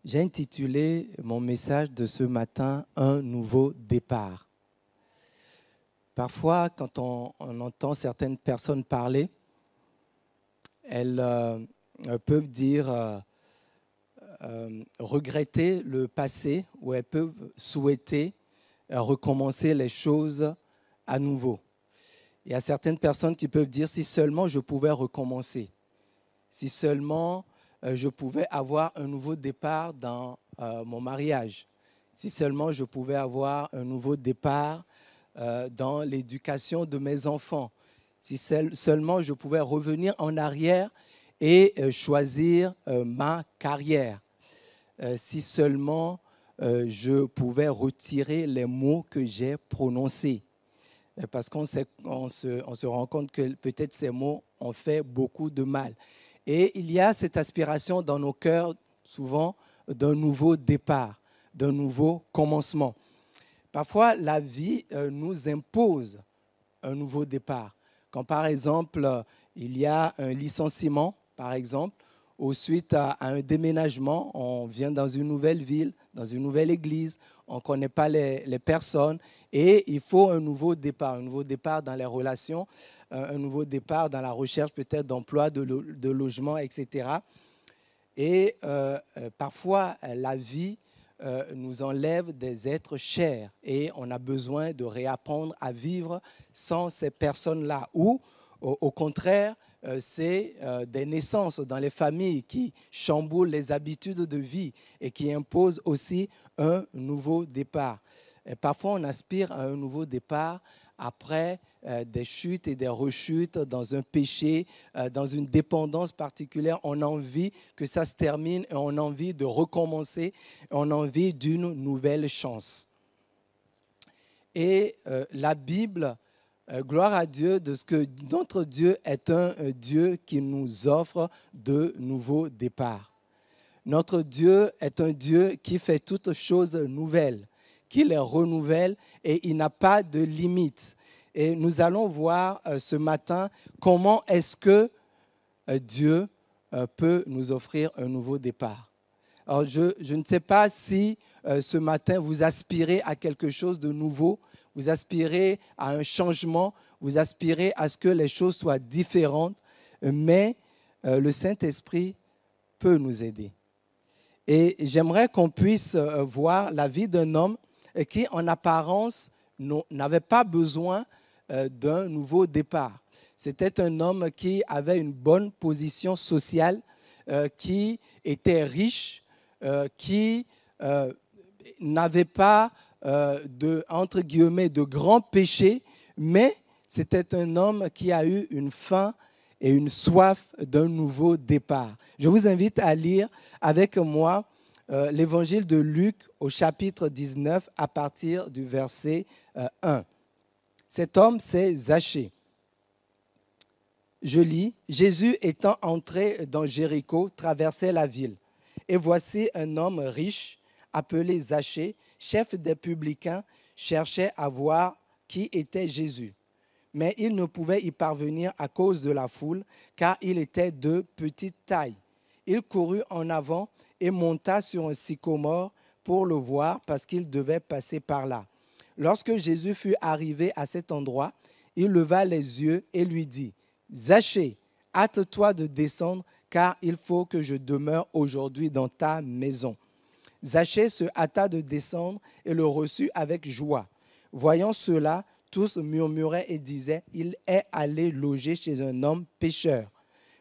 J'ai intitulé mon message de ce matin « Un nouveau départ ». Parfois, quand on entend certaines personnes parler, elles peuvent dire regretter le passé ou elles peuvent souhaiter recommencer les choses à nouveau. Il y a certaines personnes qui peuvent dire si seulement je pouvais recommencer, si seulement je pouvais avoir un nouveau départ dans mon mariage, si seulement je pouvais avoir un nouveau départ dans l'éducation de mes enfants, si seulement je pouvais revenir en arrière et choisir ma carrière, si seulement je pouvais retirer les mots que j'ai prononcés. Parce qu'on se rend compte que peut-être ces mots ont fait beaucoup de mal. Et il y a cette aspiration dans nos cœurs, souvent, d'un nouveau départ, d'un nouveau commencement. Parfois, la vie nous impose un nouveau départ. Quand, par exemple, il y a un licenciement, par exemple, ou suite à un déménagement, on vient dans une nouvelle ville, dans une nouvelle église, on ne connaît pas les personnes et il faut un nouveau départ dans les relations, un nouveau départ dans la recherche peut-être d'emploi, de logement, etc. Et parfois, la vie nous enlève des êtres chers et on a besoin de réapprendre à vivre sans ces personnes-là. Ou, au contraire, c'est des naissances dans les familles qui chamboulent les habitudes de vie et qui imposent aussi un nouveau départ. Et parfois, on aspire à un nouveau départ après des chutes et des rechutes dans un péché, dans une dépendance particulière. On a envie que ça se termine et on a envie de recommencer. On a envie d'une nouvelle chance. Et la Bible, gloire à Dieu de ce que notre Dieu est un Dieu qui nous offre de nouveaux départs. Notre Dieu est un Dieu qui fait toutes choses nouvelles, qui les renouvelle et il n'a pas de limite. Et nous allons voir ce matin comment est-ce que Dieu peut nous offrir un nouveau départ. Alors je ne sais pas si ce matin vous aspirez à quelque chose de nouveau, vous aspirez à un changement, vous aspirez à ce que les choses soient différentes, mais le Saint-Esprit peut nous aider. Et j'aimerais qu'on puisse voir la vie d'un homme qui, en apparence, n'avait pas besoin d'un nouveau départ. C'était un homme qui avait une bonne position sociale, qui était riche, qui n'avait pas entre guillemets, de grands péchés, mais c'était un homme qui a eu une faim et une soif d'un nouveau départ. Je vous invite à lire avec moi l'évangile de Luc au chapitre 19 à partir du verset 1. Cet homme, c'est Zachée. Je lis, Jésus étant entré dans Jéricho, traversait la ville. Et voici un homme riche, appelé Zachée, chef des publicains, cherchait à voir qui était Jésus. Mais il ne pouvait y parvenir à cause de la foule, car il était de petite taille. Il courut en avant et monta sur un sycomore pour le voir, parce qu'il devait passer par là. Lorsque Jésus fut arrivé à cet endroit, il leva les yeux et lui dit, « Zachée, hâte-toi de descendre, car il faut que je demeure aujourd'hui dans ta maison. » Zachée se hâta de descendre et le reçut avec joie. Voyant cela, tous murmuraient et disaient, « Il est allé loger chez un homme pécheur. »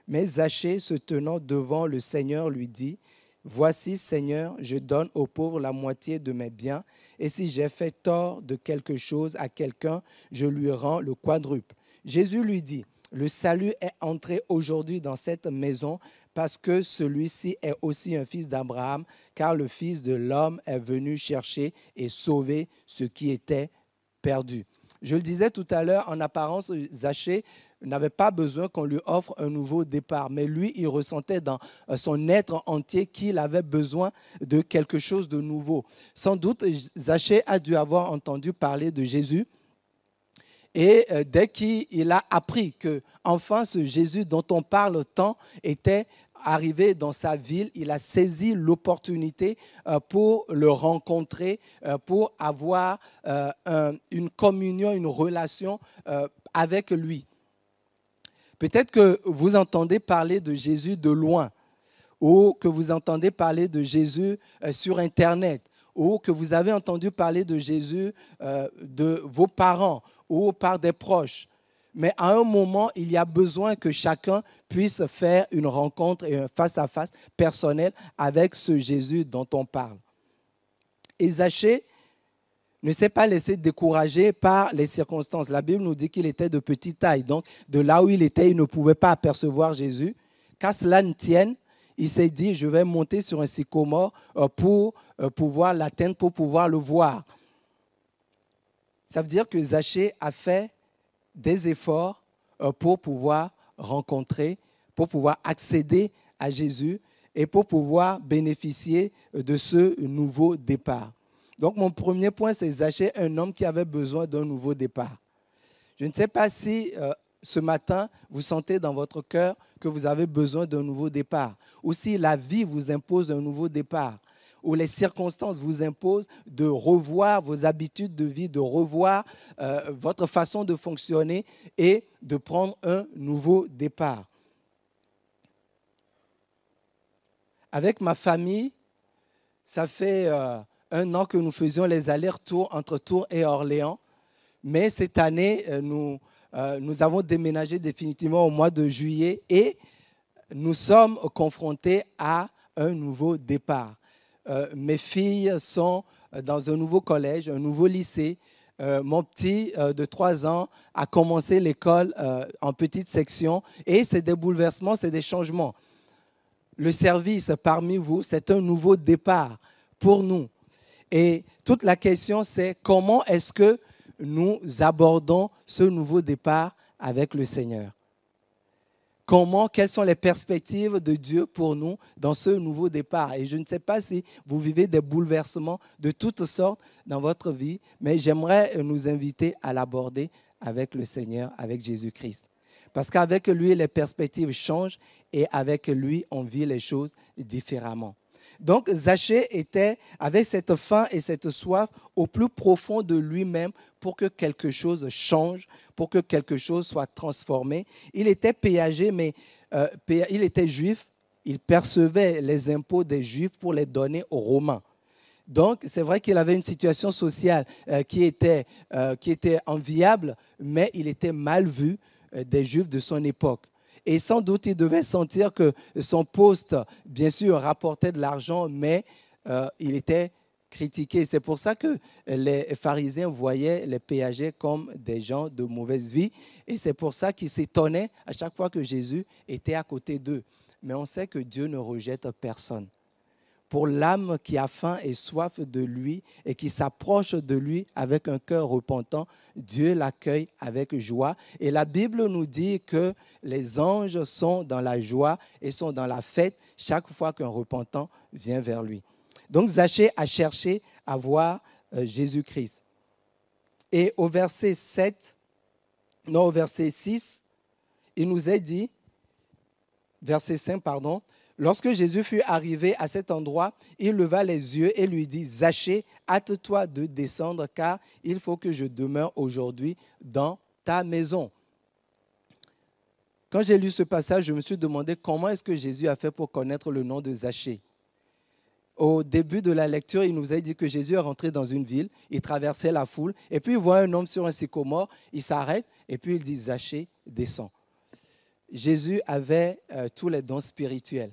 Mais Zachée, se tenant devant le Seigneur, lui dit, « Voici, Seigneur, je donne aux pauvres la moitié de mes biens, et si j'ai fait tort de quelque chose à quelqu'un, je lui rends le quadruple. » Jésus lui dit, « Le salut est entré aujourd'hui dans cette maison, parce que celui-ci est aussi un fils d'Abraham, car le Fils de l'homme est venu chercher et sauver ce qui était perdu. » Je le disais tout à l'heure, en apparence, Zachée n'avait pas besoin qu'on lui offre un nouveau départ, mais lui, il ressentait dans son être entier qu'il avait besoin de quelque chose de nouveau. Sans doute, Zachée a dû avoir entendu parler de Jésus. Et dès qu'il a appris que enfin ce Jésus dont on parle tant était arrivé dans sa ville, il a saisi l'opportunité pour le rencontrer, pour avoir une communion, une relation avec lui. Peut-être que vous entendez parler de Jésus de loin, ou que vous entendez parler de Jésus sur Internet, ou que vous avez entendu parler de Jésus de vos parents ou par des proches. Mais à un moment, il y a besoin que chacun puisse faire une rencontre et un face-à-face personnel avec ce Jésus dont on parle. Et Zachée ne s'est pas laissé décourager par les circonstances. La Bible nous dit qu'il était de petite taille. Donc, de là où il était, il ne pouvait pas apercevoir Jésus. Qu'à cela ne tienne, il s'est dit, je vais monter sur un sycomore pour pouvoir l'atteindre, pour pouvoir le voir. Ça veut dire que Zachée a fait des efforts pour pouvoir rencontrer, pour pouvoir accéder à Jésus et pour pouvoir bénéficier de ce nouveau départ. Donc, mon premier point, c'est Zachée, un homme qui avait besoin d'un nouveau départ. Je ne sais pas si ce matin, vous sentez dans votre cœur que vous avez besoin d'un nouveau départ, ou si la vie vous impose un nouveau départ, ou les circonstances vous imposent de revoir vos habitudes de vie, de revoir votre façon de fonctionner et de prendre un nouveau départ. Avec ma famille, ça fait 1 an que nous faisions les allers-retours entre Tours et Orléans, mais cette année, nous avons déménagé définitivement au mois de juillet et nous sommes confrontés à un nouveau départ. Mes filles sont dans un nouveau collège, un nouveau lycée. Mon petit de 3 ans a commencé l'école en petite section et c'est des bouleversements, c'est des changements. Le service parmi vous, c'est un nouveau départ pour nous. Et toute la question, c'est comment est-ce que nous abordons ce nouveau départ avec le Seigneur? Quelles sont les perspectives de Dieu pour nous dans ce nouveau départ? Et je ne sais pas si vous vivez des bouleversements de toutes sortes dans votre vie, mais j'aimerais nous inviter à l'aborder avec le Seigneur, avec Jésus-Christ. Parce qu'avec lui, les perspectives changent et avec lui, on vit les choses différemment. Donc, Zachée avait cette faim et cette soif au plus profond de lui-même pour que quelque chose change, pour que quelque chose soit transformé. Il était péagé, mais il était juif. Il percevait les impôts des Juifs pour les donner aux Romains. Donc, c'est vrai qu'il avait une situation sociale qui était enviable, mais il était mal vu des Juifs de son époque. Et sans doute, il devait sentir que son poste, bien sûr, rapportait de l'argent, mais il était critiqué. C'est pour ça que les pharisiens voyaient les péagers comme des gens de mauvaise vie. Et c'est pour ça qu'ils s'étonnaient à chaque fois que Jésus était à côté d'eux. Mais on sait que Dieu ne rejette personne. Pour l'âme qui a faim et soif de lui et qui s'approche de lui avec un cœur repentant, Dieu l'accueille avec joie. Et la Bible nous dit que les anges sont dans la joie et sont dans la fête chaque fois qu'un repentant vient vers lui. Donc Zachée a cherché à voir Jésus-Christ. Et au verset 6, il nous est dit, verset 5, pardon, lorsque Jésus fut arrivé à cet endroit, il leva les yeux et lui dit, « Zachée, hâte-toi de descendre, car il faut que je demeure aujourd'hui dans ta maison. » Quand j'ai lu ce passage, je me suis demandé comment est-ce que Jésus a fait pour connaître le nom de Zachée. Au début de la lecture, il nous a dit que Jésus est rentré dans une ville, il traversait la foule, et puis il voit un homme sur un sycomore, il s'arrête, et puis il dit, « Zachée, descends. » Jésus avait tous les dons spirituels.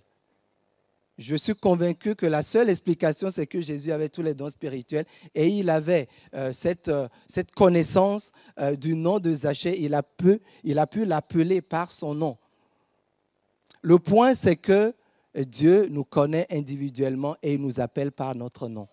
Je suis convaincu que la seule explication, c'est que Jésus avait tous les dons spirituels et il avait cette connaissance du nom de Zachée. Il a pu l'appeler par son nom. Le point, c'est que Dieu nous connaît individuellement et il nous appelle par notre nom.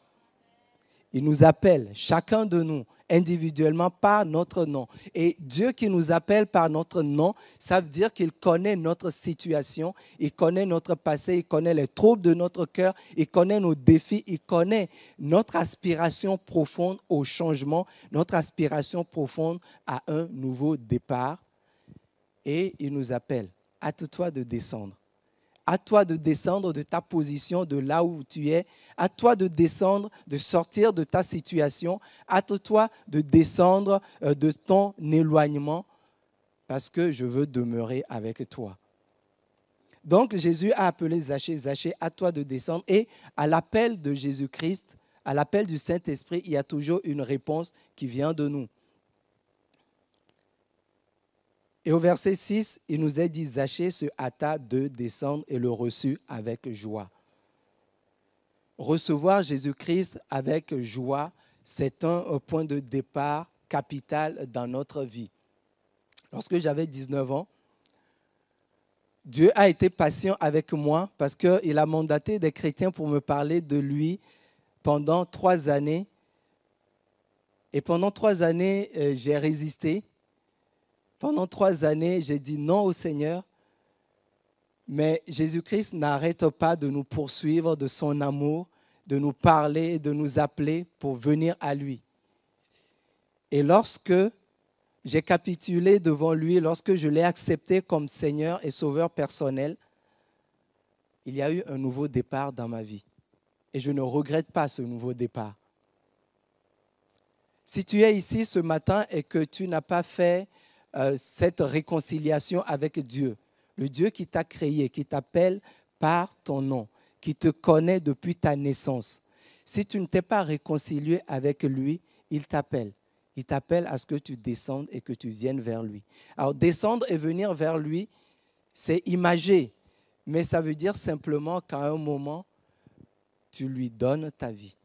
Il nous appelle, chacun de nous, individuellement par notre nom. Et Dieu qui nous appelle par notre nom, ça veut dire qu'il connaît notre situation, il connaît notre passé, il connaît les troubles de notre cœur, il connaît nos défis, il connaît notre aspiration profonde au changement, notre aspiration profonde à un nouveau départ. Et il nous appelle, hâte-toi de descendre. À toi de descendre de ta position, de là où tu es. À toi de descendre, de sortir de ta situation. À toi de descendre de ton éloignement parce que je veux demeurer avec toi. Donc Jésus a appelé Zachée, Zachée, à toi de descendre. Et à l'appel de Jésus-Christ, à l'appel du Saint-Esprit, il y a toujours une réponse qui vient de nous. Et au verset 6, il nous est dit, Zachée se hâta de descendre et le reçut avec joie. Recevoir Jésus-Christ avec joie, c'est un point de départ capital dans notre vie. Lorsque j'avais 19 ans, Dieu a été patient avec moi parce qu'il a mandaté des chrétiens pour me parler de lui pendant 3 années. Et pendant 3 années, j'ai résisté. Pendant 3 années, j'ai dit non au Seigneur. Mais Jésus-Christ n'arrête pas de nous poursuivre de son amour, de nous parler, de nous appeler pour venir à lui. Et lorsque j'ai capitulé devant lui, lorsque je l'ai accepté comme Seigneur et Sauveur personnel, il y a eu un nouveau départ dans ma vie. Et je ne regrette pas ce nouveau départ. Si tu es ici ce matin et que tu n'as pas fait cette réconciliation avec Dieu, le Dieu qui t'a créé, qui t'appelle par ton nom, qui te connaît depuis ta naissance, si tu ne t'es pas réconcilié avec lui, il t'appelle. Il t'appelle à ce que tu descendes et que tu viennes vers lui. Alors, descendre et venir vers lui, c'est imagé, mais ça veut dire simplement qu'à un moment, tu lui donnes ta vie.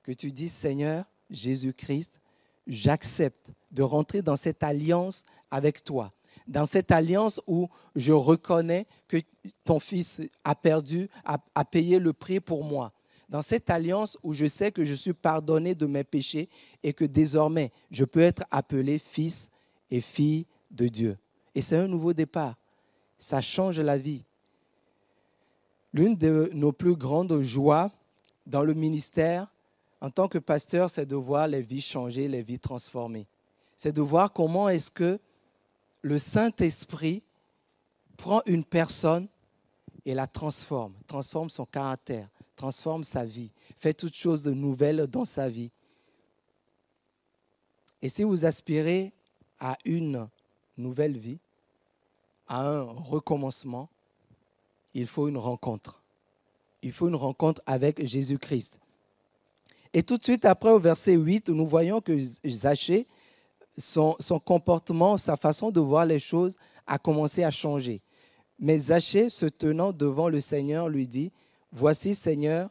Que tu dis, Seigneur Jésus-Christ, j'accepte de rentrer dans cette alliance avec toi. Dans cette alliance où je reconnais que ton fils a payé le prix pour moi. Dans cette alliance où je sais que je suis pardonné de mes péchés et que désormais, je peux être appelé fils et fille de Dieu. Et c'est un nouveau départ. Ça change la vie. L'une de nos plus grandes joies dans le ministère, en tant que pasteur, c'est de voir les vies changer, les vies transformées. C'est de voir comment est-ce que le Saint-Esprit prend une personne et la transforme son caractère, transforme sa vie, fait toutes choses de nouvelles dans sa vie. Et si vous aspirez à une nouvelle vie, à un recommencement, il faut une rencontre. Il faut une rencontre avec Jésus-Christ. Et tout de suite après, au verset 8, nous voyons que Zachée, son comportement, sa façon de voir les choses a commencé à changer. Mais Zachée, se tenant devant le Seigneur, lui dit, « Voici, Seigneur,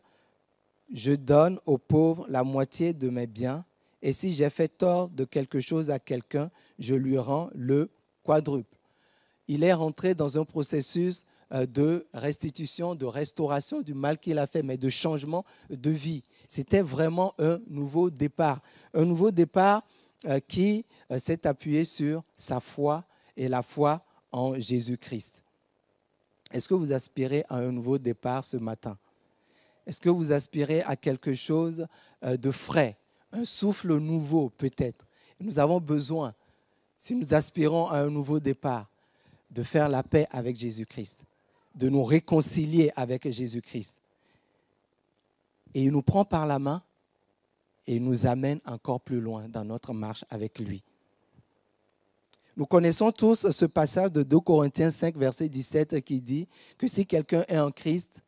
je donne aux pauvres la moitié de mes biens, et si j'ai fait tort de quelque chose à quelqu'un, je lui rends le quadruple. » Il est rentré dans un processus de restitution, de restauration du mal qu'il a fait, mais de changement de vie. C'était vraiment un nouveau départ. Un nouveau départ qui s'est appuyé sur sa foi et la foi en Jésus-Christ. Est-ce que vous aspirez à un nouveau départ ce matin? Est-ce que vous aspirez à quelque chose de frais, un souffle nouveau peut-être? Nous avons besoin, si nous aspirons à un nouveau départ, de faire la paix avec Jésus-Christ, de nous réconcilier avec Jésus-Christ. Et il nous prend par la main et il nous amène encore plus loin dans notre marche avec lui. Nous connaissons tous ce passage de 2 Corinthiens 5, verset 17 qui dit que si quelqu'un est en Christ,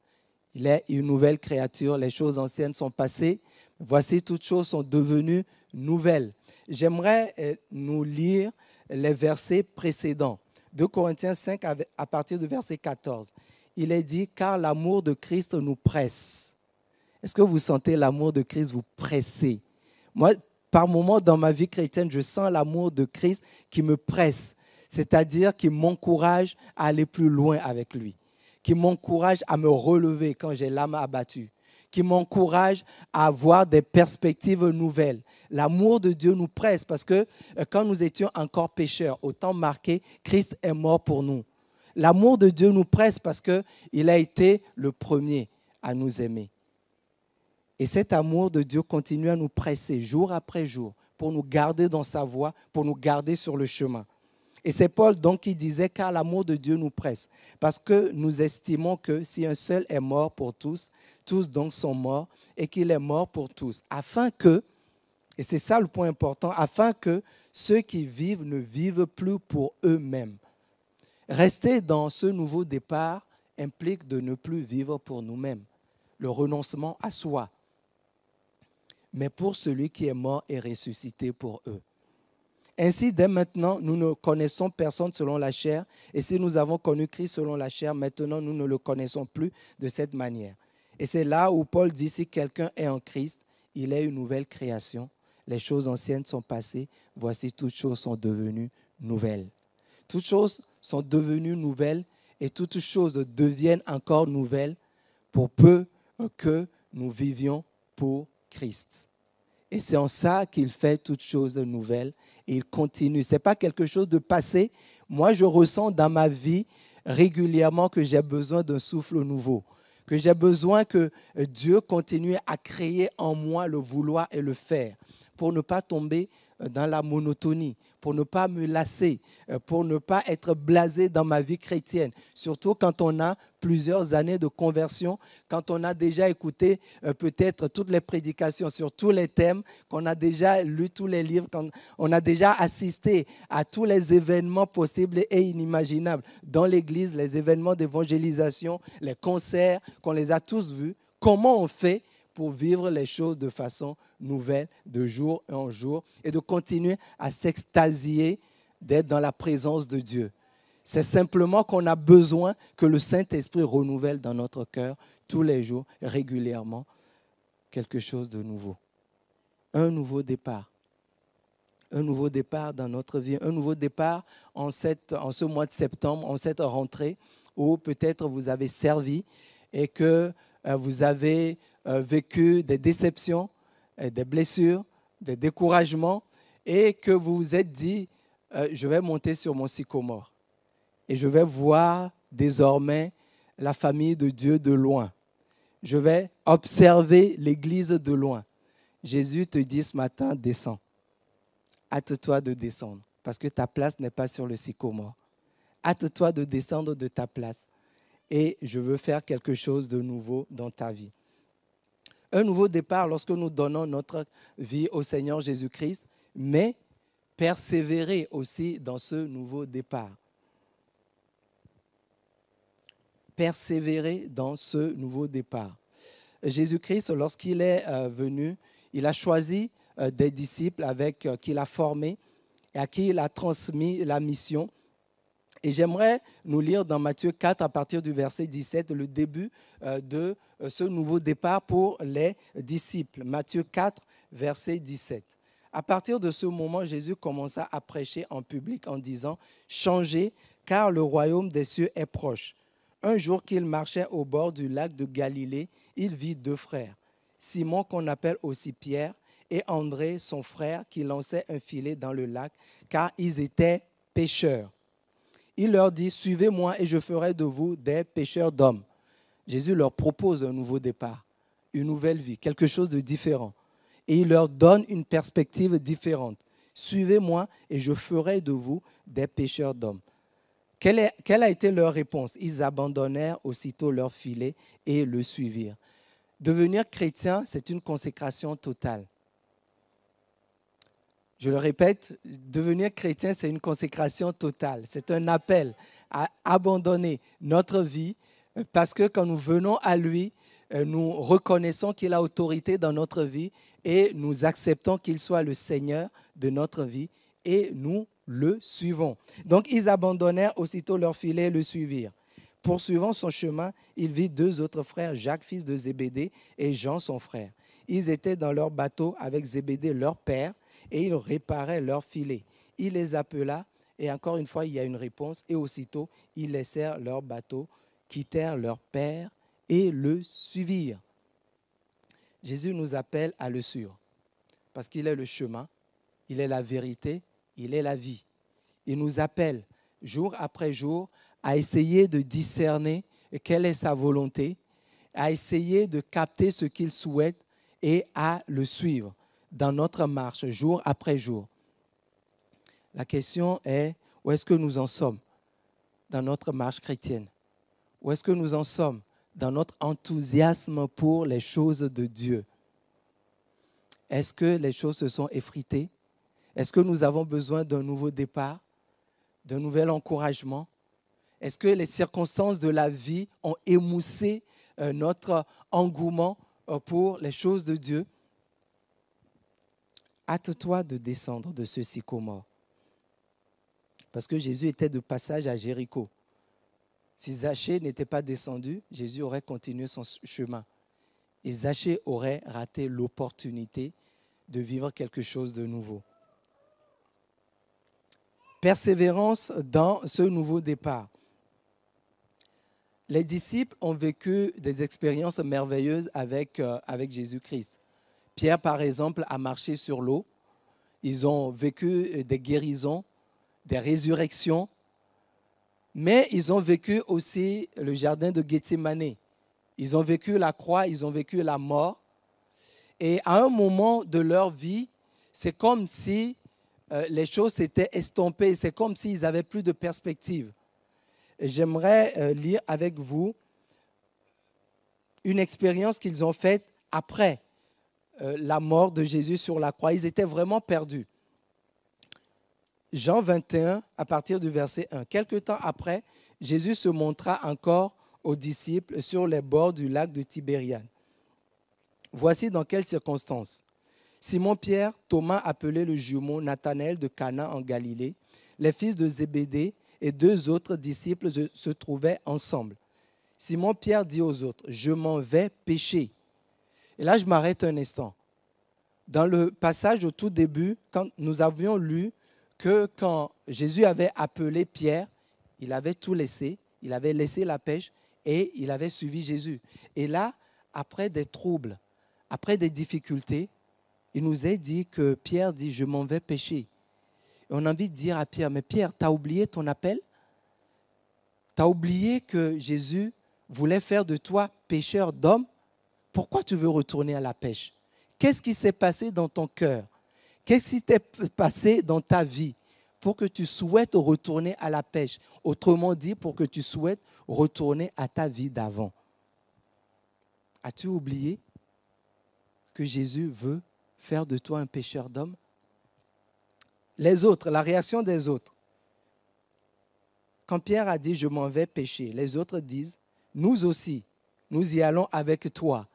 il est une nouvelle créature, les choses anciennes sont passées, voici toutes choses sont devenues nouvelles. J'aimerais nous lire les versets précédents. 2 Corinthiens 5 à partir du verset 14. Il est dit, car l'amour de Christ nous presse. Est-ce que vous sentez l'amour de Christ vous presser? Moi, par moments dans ma vie chrétienne, je sens l'amour de Christ qui me presse, c'est-à-dire qui m'encourage à aller plus loin avec lui, qui m'encourage à me relever quand j'ai l'âme abattue, qui m'encourage à avoir des perspectives nouvelles. L'amour de Dieu nous presse parce que quand nous étions encore pécheurs, au temps marqué, Christ est mort pour nous. L'amour de Dieu nous presse parce qu'il a été le premier à nous aimer. Et cet amour de Dieu continue à nous presser jour après jour pour nous garder dans sa voie, pour nous garder sur le chemin. Et c'est Paul donc qui disait, car l'amour de Dieu nous presse, parce que nous estimons que si un seul est mort pour tous, tous donc sont morts, et qu'il est mort pour tous, afin que, et c'est ça le point important, afin que ceux qui vivent ne vivent plus pour eux-mêmes. Rester dans ce nouveau départ implique de ne plus vivre pour nous-mêmes, le renoncement à soi, mais pour celui qui est mort et ressuscité pour eux. Ainsi, dès maintenant, nous ne connaissons personne selon la chair, et si nous avons connu Christ selon la chair, maintenant nous ne le connaissons plus de cette manière. Et c'est là où Paul dit, si quelqu'un est en Christ, il est une nouvelle création. Les choses anciennes sont passées, voici toutes choses sont devenues nouvelles. Toutes choses sont devenues nouvelles et toutes choses deviennent encore nouvelles pour peu que nous vivions pour Christ. Et c'est en ça qu'il fait toutes choses nouvelles et il continue. Ce n'est pas quelque chose de passé. Moi, je ressens dans ma vie régulièrement que j'ai besoin d'un souffle nouveau, que j'ai besoin que Dieu continue à créer en moi le vouloir et le faire pour ne pas tomber dans la monotonie, pour ne pas me lasser, pour ne pas être blasé dans ma vie chrétienne. Surtout quand on a plusieurs années de conversion, quand on a déjà écouté peut-être toutes les prédications sur tous les thèmes, qu'on a déjà lu tous les livres, qu'on a déjà assisté à tous les événements possibles et inimaginables dans l'Église, les événements d'évangélisation, les concerts, qu'on les a tous vus. Comment on fait pour vivre les choses de façon nouvelle, de jour en jour, et de continuer à s'extasier d'être dans la présence de Dieu. C'est simplement qu'on a besoin que le Saint-Esprit renouvelle dans notre cœur tous les jours, régulièrement, quelque chose de nouveau. Un nouveau départ. Un nouveau départ dans notre vie. Un nouveau départ en ce mois de septembre, en cette rentrée, où peut-être vous avez servi et que vous avez vécu des déceptions, des blessures, des découragements, et que vous vous êtes dit, je vais monter sur mon sycomore et je vais voir désormais la famille de Dieu de loin. Je vais observer l'Église de loin. Jésus te dit ce matin, descends. Hâte-toi de descendre, parce que ta place n'est pas sur le sycomore. Hâte-toi de descendre de ta place. Et je veux faire quelque chose de nouveau dans ta vie. Un nouveau départ lorsque nous donnons notre vie au Seigneur Jésus-Christ, mais persévérer aussi dans ce nouveau départ. Persévérer dans ce nouveau départ. Jésus-Christ, lorsqu'il est venu, il a choisi des disciples qu'il a formés et à qui il a transmis la mission. Et j'aimerais nous lire dans Matthieu 4, à partir du verset 17, le début de ce nouveau départ pour les disciples. Matthieu 4, verset 17. À partir de ce moment, Jésus commença à prêcher en public en disant « Changez, car le royaume des cieux est proche. » Un jour qu'il marchait au bord du lac de Galilée, il vit deux frères, Simon qu'on appelle aussi Pierre et André, son frère, qui lançait un filet dans le lac, car ils étaient pêcheurs. Il leur dit, suivez-moi et je ferai de vous des pêcheurs d'hommes. Jésus leur propose un nouveau départ, une nouvelle vie, quelque chose de différent. Et il leur donne une perspective différente. Suivez-moi et je ferai de vous des pêcheurs d'hommes. Quelle a été leur réponse? Ils abandonnèrent aussitôt leur filet et le suivirent. Devenir chrétien, c'est une consécration totale. Je le répète, devenir chrétien, c'est une consécration totale. C'est un appel à abandonner notre vie parce que quand nous venons à lui, nous reconnaissons qu'il a autorité dans notre vie et nous acceptons qu'il soit le Seigneur de notre vie et nous le suivons. Donc, ils abandonnèrent aussitôt leur filet et le suivirent. Poursuivant son chemin, il vit deux autres frères, Jacques, fils de Zébédée, et Jean, son frère. Ils étaient dans leur bateau avec Zébédée, leur père, et ils réparaient leur filet. Il les appela, et encore une fois, il y a une réponse, et aussitôt, ils laissèrent leur bateau, quittèrent leur père et le suivirent. Jésus nous appelle à le suivre, parce qu'il est le chemin, il est la vérité, il est la vie. Il nous appelle jour après jour à essayer de discerner quelle est sa volonté, à essayer de capter ce qu'il souhaite et à le suivre dans notre marche jour après jour. La question est, Où est-ce que nous en sommes dans notre marche chrétienne? Où est-ce que nous en sommes dans notre enthousiasme pour les choses de Dieu? Est-ce que les choses se sont effritées? Est-ce que nous avons besoin d'un nouveau départ, d'un nouvel encouragement? Est-ce que les circonstances de la vie ont émoussé notre engouement pour les choses de Dieu? Hâte-toi de descendre de ce sycomore. Parce que Jésus était de passage à Jéricho. Si Zachée n'était pas descendu, Jésus aurait continué son chemin. Et Zachée aurait raté l'opportunité de vivre quelque chose de nouveau. Persévérance dans ce nouveau départ. Les disciples ont vécu des expériences merveilleuses avec Jésus-Christ. Pierre, par exemple, a marché sur l'eau. Ils ont vécu des guérisons, des résurrections. Mais ils ont vécu aussi le jardin de Gethsémani. Ils ont vécu la croix, ils ont vécu la mort. Et à un moment de leur vie, c'est comme si les choses s'étaient estompées. C'est comme s'ils n'avaient plus de perspective. Et j'aimerais lire avec vous une expérience qu'ils ont faite après la mort de Jésus sur la croix. Ils étaient vraiment perdus. Jean 21, à partir du verset 1. Quelque temps après, Jésus se montra encore aux disciples sur les bords du lac de Tibériade. Voici dans quelles circonstances. Simon-Pierre, Thomas appelé le jumeau, Nathanaël de Cana en Galilée, les fils de Zébédée et 2 autres disciples se trouvaient ensemble. Simon-Pierre dit aux autres, « Je m'en vais pêcher. » Et là, je m'arrête un instant. Dans le passage au tout début, quand nous avions lu que quand Jésus avait appelé Pierre, il avait tout laissé, il avait laissé la pêche et il avait suivi Jésus. Et là, après des troubles, après des difficultés, il nous est dit que Pierre dit « Je m'en vais pêcher ». Et on a envie de dire à Pierre « Mais Pierre, tu as oublié ton appel? Tu as oublié que Jésus voulait faire de toi pêcheur d'hommes? Pourquoi tu veux retourner à la pêche? Qu'est-ce qui s'est passé dans ton cœur? Qu'est-ce qui s'est passé dans ta vie pour que tu souhaites retourner à la pêche? Autrement dit, pour que tu souhaites retourner à ta vie d'avant. As-tu oublié que Jésus veut faire de toi un pêcheur d'hommes? Les autres, la réaction des autres. Quand Pierre a dit « Je m'en vais pêcher », les autres disent « Nous aussi, nous y allons avec toi. »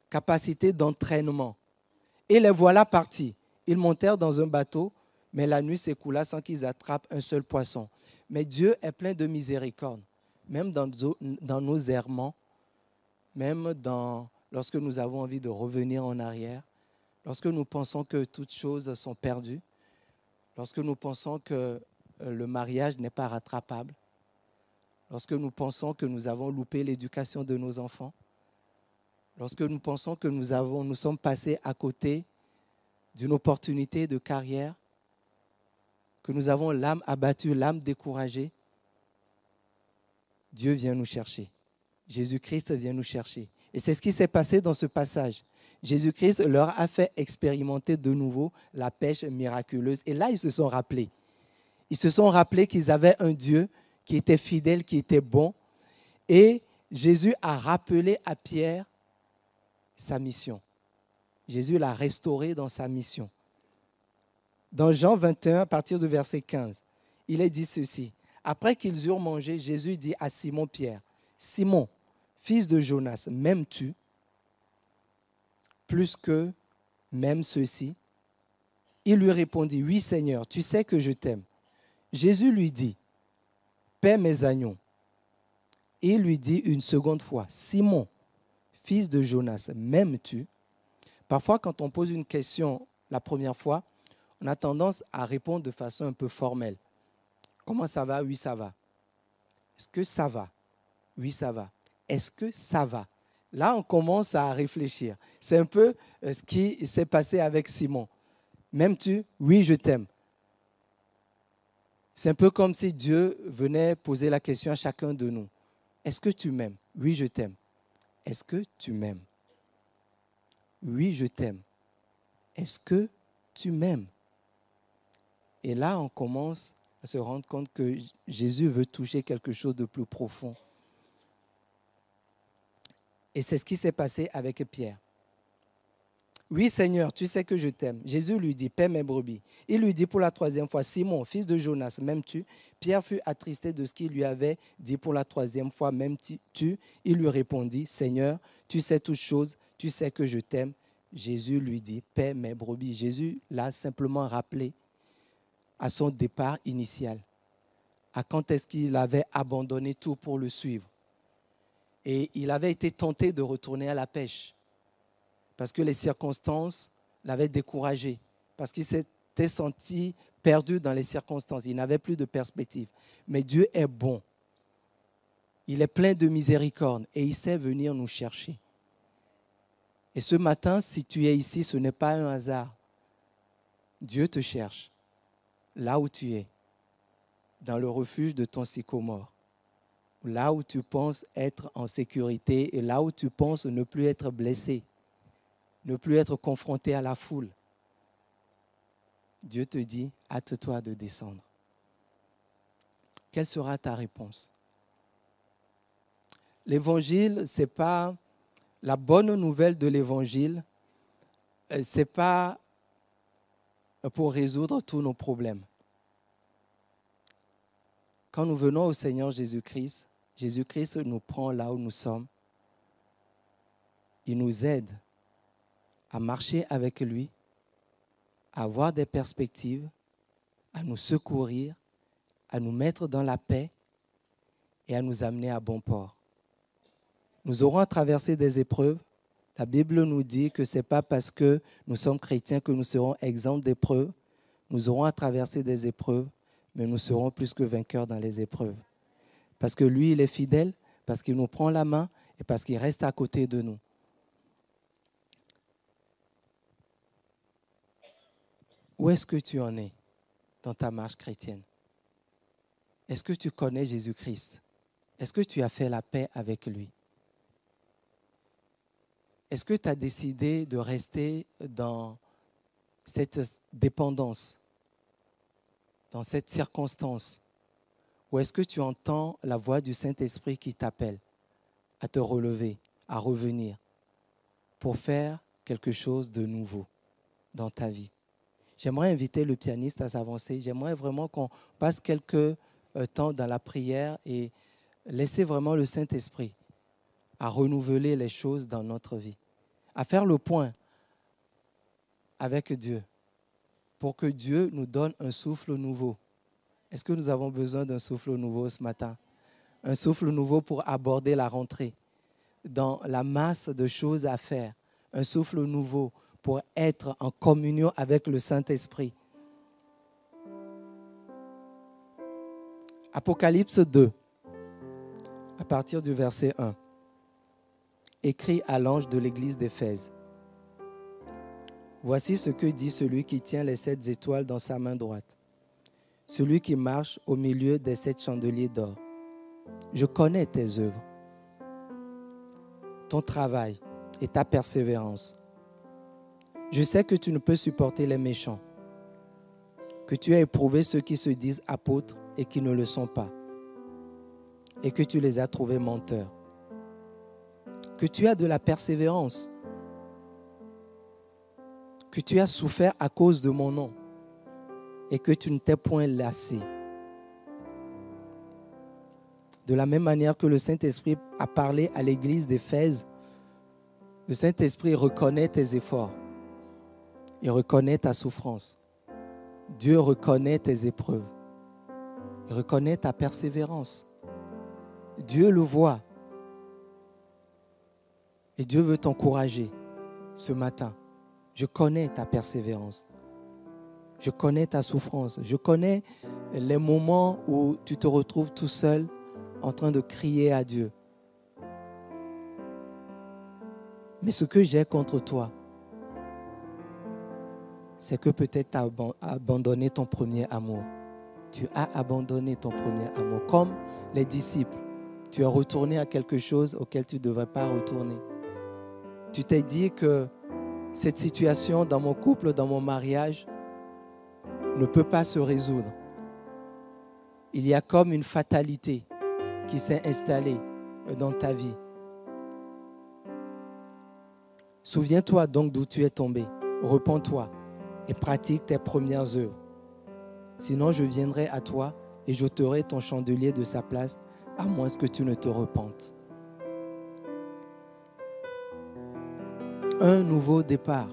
Capacité d'entraînement. Et les voilà partis. Ils montèrent dans un bateau, mais la nuit s'écoula sans qu'ils attrapent un seul poisson. Mais Dieu est plein de miséricorde, même dans nos errements, même lorsque nous avons envie de revenir en arrière, lorsque nous pensons que toutes choses sont perdues, lorsque nous pensons que le mariage n'est pas rattrapable, lorsque nous pensons que nous avons loupé l'éducation de nos enfants, lorsque nous pensons que nous sommes passés à côté d'une opportunité de carrière, que nous avons l'âme abattue, l'âme découragée, Dieu vient nous chercher. Jésus-Christ vient nous chercher. Et c'est ce qui s'est passé dans ce passage. Jésus-Christ leur a fait expérimenter de nouveau la pêche miraculeuse. Et là, ils se sont rappelés. Ils se sont rappelés qu'ils avaient un Dieu qui était fidèle, qui était bon. Et Jésus a rappelé à Pierre sa mission. Jésus l'a restauré dans sa mission. Dans Jean 21, à partir du verset 15, il est dit ceci. Après qu'ils eurent mangé, Jésus dit à Simon-Pierre, « Simon, fils de Jonas, m'aimes-tu plus que même ceux-ci » Il lui répondit, « Oui, Seigneur, tu sais que je t'aime. » Jésus lui dit, « Paie mes agneaux. » Et il lui dit une seconde fois, « Simon, fils de Jonas, m'aimes-tu » Parfois, quand on pose une question la première fois, on a tendance à répondre de façon un peu formelle. Comment ça va? Oui, ça va. Est-ce que ça va? Oui, ça va. Est-ce que ça va? Là, on commence à réfléchir. C'est un peu ce qui s'est passé avec Simon. M'aimes-tu? Oui, je t'aime. C'est un peu comme si Dieu venait poser la question à chacun de nous. Est-ce que tu m'aimes? Oui, je t'aime. Est-ce que tu m'aimes? Oui, je t'aime. Est-ce que tu m'aimes? Et là, on commence à se rendre compte que Jésus veut toucher quelque chose de plus profond. Et c'est ce qui s'est passé avec Pierre. Oui, Seigneur, tu sais que je t'aime. Jésus lui dit, paie mes brebis. Il lui dit pour la troisième fois, Simon, fils de Jonas, m'aimes-tu? Pierre fut attristé de ce qu'il lui avait dit pour la troisième fois, m'aimes-tu? Il lui répondit, Seigneur, tu sais toutes choses, tu sais que je t'aime. Jésus lui dit, paie mes brebis. Jésus l'a simplement rappelé à son départ initial, à quand est-ce qu'il avait abandonné tout pour le suivre. Et il avait été tenté de retourner à la pêche, parce que les circonstances l'avaient découragé, parce qu'il s'était senti perdu dans les circonstances. Il n'avait plus de perspective. Mais Dieu est bon. Il est plein de miséricorde et il sait venir nous chercher. Et ce matin, si tu es ici, ce n'est pas un hasard. Dieu te cherche là où tu es, dans le refuge de ton sycomore, là où tu penses être en sécurité et là où tu penses ne plus être blessé, ne plus être confronté à la foule. Dieu te dit, hâte-toi de descendre. Quelle sera ta réponse? L'évangile, ce n'est pas la bonne nouvelle de l'évangile, ce n'est pas pour résoudre tous nos problèmes. Quand nous venons au Seigneur Jésus-Christ, Jésus-Christ nous prend là où nous sommes. Il nous aide à marcher avec lui, à avoir des perspectives, à nous secourir, à nous mettre dans la paix et à nous amener à bon port. Nous aurons à traverser des épreuves. La Bible nous dit que ce n'est pas parce que nous sommes chrétiens que nous serons exempts d'épreuves. Nous aurons à traverser des épreuves, mais nous serons plus que vainqueurs dans les épreuves. Parce que lui, il est fidèle, parce qu'il nous prend la main et parce qu'il reste à côté de nous. Où est-ce que tu en es dans ta marche chrétienne? Est-ce que tu connais Jésus-Christ? Est-ce que tu as fait la paix avec lui? Est-ce que tu as décidé de rester dans cette dépendance, dans cette circonstance? Ou est-ce que tu entends la voix du Saint-Esprit qui t'appelle à te relever, à revenir pour faire quelque chose de nouveau dans ta vie? J'aimerais inviter le pianiste à s'avancer. J'aimerais vraiment qu'on passe quelques temps dans la prière et laisser vraiment le Saint-Esprit à renouveler les choses dans notre vie, à faire le point avec Dieu pour que Dieu nous donne un souffle nouveau. Est-ce que nous avons besoin d'un souffle nouveau ce matin? Un souffle nouveau pour aborder la rentrée dans la masse de choses à faire. Un souffle nouveau pour être en communion avec le Saint-Esprit. Apocalypse 2, à partir du verset 1. Écrit à l'ange de l'église d'Éphèse. Voici ce que dit celui qui tient les 7 étoiles dans sa main droite, celui qui marche au milieu des 7 chandeliers d'or. Je connais tes œuvres, ton travail et ta persévérance. Je sais que tu ne peux supporter les méchants, que tu as éprouvé ceux qui se disent apôtres et qui ne le sont pas, et que tu les as trouvés menteurs. Que tu as de la persévérance, que tu as souffert à cause de mon nom et que tu ne t'es point lassé. De la même manière que le Saint-Esprit a parlé à l'église d'Éphèse, le Saint-Esprit reconnaît tes efforts, il reconnaît ta souffrance. Dieu reconnaît tes épreuves, il reconnaît ta persévérance. Dieu le voit. Et Dieu veut t'encourager ce matin. Je connais ta persévérance. Je connais ta souffrance. Je connais les moments où tu te retrouves tout seul en train de crier à Dieu. Mais ce que j'ai contre toi, c'est que peut-être tu as abandonné ton premier amour. Tu as abandonné ton premier amour. Comme les disciples, tu es retourné à quelque chose auquel tu ne devrais pas retourner. Tu t'es dit que cette situation dans mon couple, dans mon mariage, ne peut pas se résoudre. il y a comme une fatalité qui s'est installée dans ta vie. Souviens-toi donc d'où tu es tombé. Repens-toi et pratique tes premières œuvres. Sinon, je viendrai à toi et j'ôterai ton chandelier de sa place, à moins que tu ne te repentes. Un nouveau départ.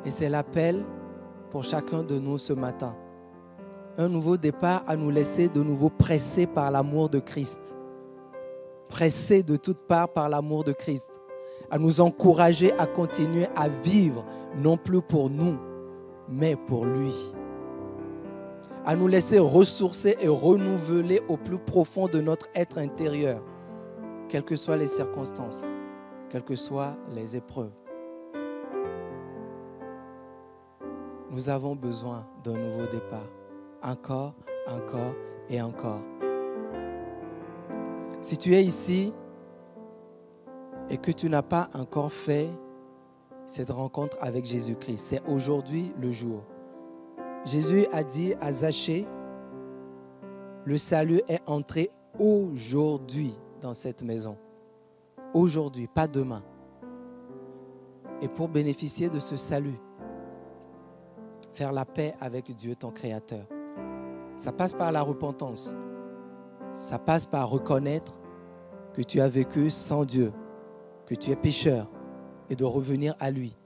Et c'est l'appel pour chacun de nous ce matin. Un nouveau départ à nous laisser de nouveau pressés par l'amour de Christ. Pressés de toutes parts par l'amour de Christ. À nous encourager à continuer à vivre, non plus pour nous, mais pour lui. À nous laisser ressourcer et renouveler au plus profond de notre être intérieur, quelles que soient les circonstances, quelles que soient les épreuves. Nous avons besoin d'un nouveau départ. Encore, encore et encore. Si tu es ici et que tu n'as pas encore fait cette rencontre avec Jésus-Christ, c'est aujourd'hui le jour. Jésus a dit à Zachée, le salut est entré aujourd'hui dans cette maison. Aujourd'hui, pas demain. Et pour bénéficier de ce salut, faire la paix avec Dieu, ton Créateur, ça passe par la repentance. Ça passe par reconnaître que tu as vécu sans Dieu, que tu es pécheur et de revenir à lui.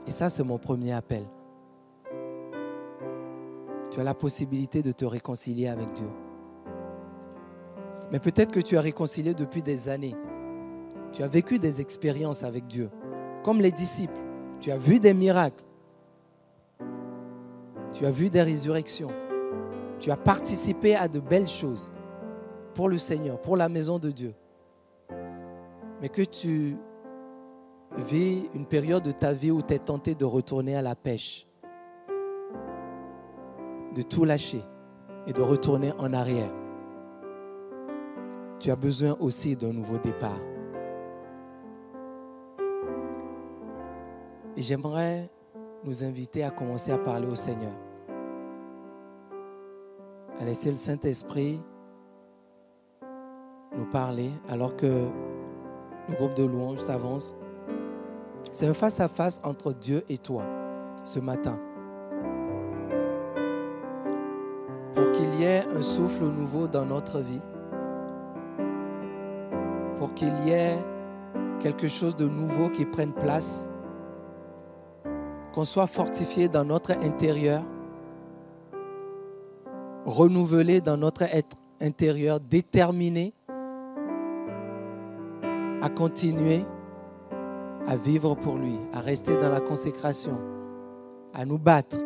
Et ça, c'est mon premier appel. Tu as la possibilité de te réconcilier avec Dieu. Mais peut-être que tu as réconcilié depuis des années. Tu as vécu des expériences avec Dieu, comme les disciples. Tu as vu des miracles. Tu as vu des résurrections. Tu as participé à de belles choses pour le Seigneur, pour la maison de Dieu. Mais que tu vis une période de ta vie où tu es tenté de retourner à la pêche, de tout lâcher et de retourner en arrière. Tu as besoin aussi d'un nouveau départ. Et j'aimerais nous inviter à commencer à parler au Seigneur. À laisser le Saint-Esprit nous parler alors que le groupe de louanges s'avance. C'est un face-à-face entre Dieu et toi ce matin. Pour qu'il y ait un souffle nouveau dans notre vie. Pour qu'il y ait quelque chose de nouveau qui prenne place. Qu'on soit fortifié dans notre intérieur. Renouvelé dans notre être intérieur. Déterminé à continuer à vivre pour lui. À rester dans la consécration. À nous battre